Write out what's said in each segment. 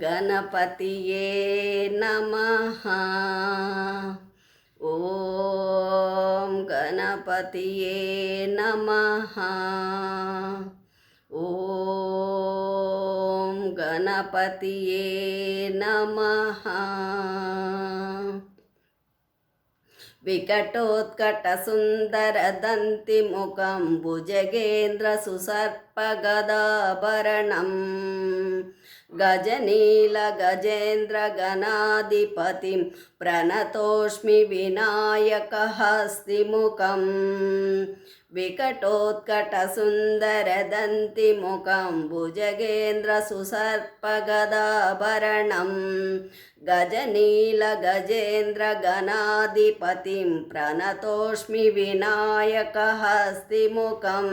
గణపతియే నమః. ఓం గణపతియే నమః. ఓం గణపతియే నమః. వికటోత్కట సుందర దంతి ముఖం భుజగేంద్ర సుసర్పగదాభరణం గజనీల గజేంద్ర గణాధిపతిం ప్రణతోష్మి వినాయక హస్తిముఖం. వికటోత్కట సుందర దంతి ముఖం భుజగేంద్ర సుసర్పగదాభరణం గజనీల గజేంద్ర గణాధిపతిం ప్రణతోష్మి వినాయక హస్తిముఖం.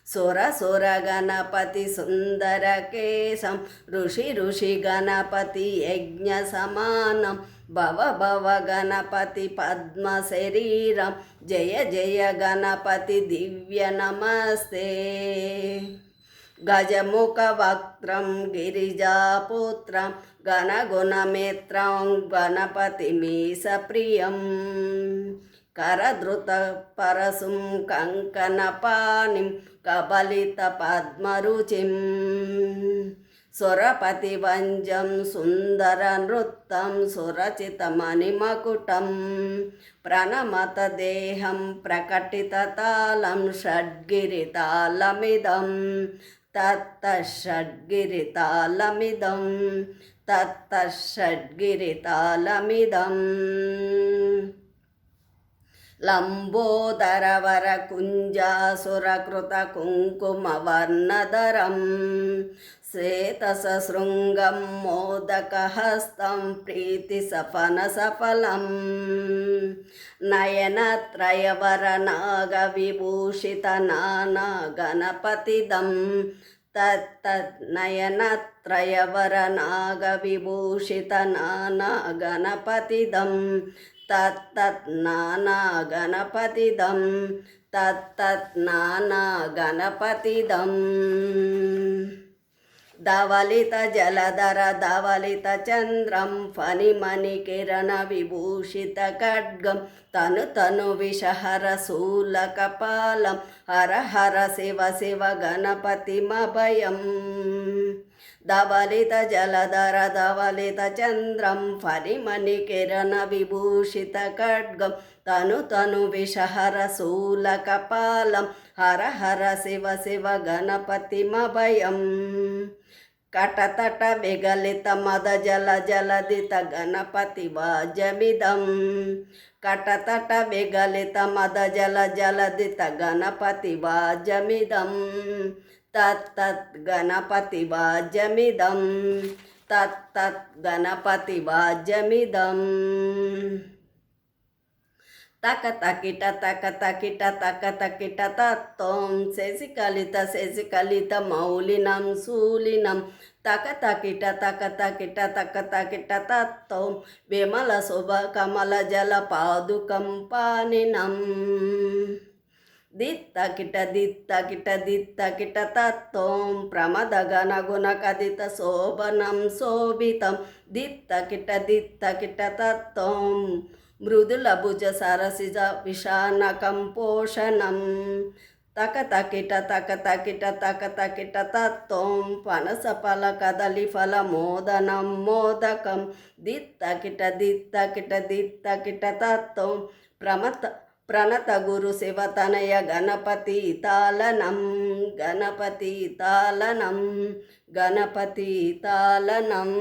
సుర సుర గణపతి సుందర కేశం ఋషి ఋషి గణపతి యజ్ఞ సమానం భవ భవ గణపతి పద్మ శరీరం జయ జయ గణపతి దివ్య నమస్తే. గజముఖ వక్త్రం గిరిజాపుత్రం గణగుణమిత్రం గణపతి మీస ప్రియం కరధృత పరశుం కంకణపాణిం కబలిత పద్మరుచిం సురపతి వంజం సుందర నృత్తం సురచిత మణిమకుటం ప్రణమత దేహం ప్రకటిత తాళం షడ్గిరితాళమిదం తత్త షడ్గిరితాళమిదం తత్త షడ్గిరితాళమిదం. లంబోదరవర కుంజాసురకృత కుంకుమవర్ణధరం శ్వేతసశృంగం మోదకహస్తం ప్రీతి సఫన సఫలం నయనత్రయవర నాగ విభూషిత నానా గణపతిదం తత్తత్ నయనత్రయవర నాగ విభూషిత నానా గణపతిదం తత్తత్ నానా గణపతిదం తత్తత్ నానా గణపతిదం. ధవళిత జలధర ధవళిత చంద్రం ఫణిమణి కిరణ విభూషిత ఖడ్గం తను తను విషహర శూల కపాలం హర హర శివ శివ గణపతిమభయం. ధవళిత జలధర ధవళిత చంద్రం ఫణిమణి కిరణ విభూషిత ఖడ్గం తను తను విషహర శూల కపాలం హర హర శివ శివ గణపతిమభయం. కటతట విగలిత మద జల జలదిత గణపతి వాజమిదం కటతట విగలిత మద జల జలదిత గణపతి వాజమిదం తత్తత్ గణపతి వాజమిదం తత్తత్ గణపతి వాజమిదం. తక తకిట తక తకిట తక తకిట తత్వం శశికలిత మౌలినం శూలినం తక తకిట తక తకిట తక తకిట తత్వం విమల శుభ కమల జల పాదుకం పానినం దిత్తకిట దిత్తకిట దిత్తకిట తత్వం ప్రమద గణ గుణ కదిత శోభనం శోభితం దిత్తకిట దిత్తకిట తత్వం మృదుల భుజ సరసిజ విషానకం పోషణం తక తకిట తక తకిట తక తకిట తత్వం పనస ఫల కదలి ఫల మోదనం మోదకం దిత్తకిట దిత్తకిట దిత్తకిట తత్వం ప్రణత గురు శివతనయ గణపతి తాళనం గణపతి తాళనం గణపతి తాళనం.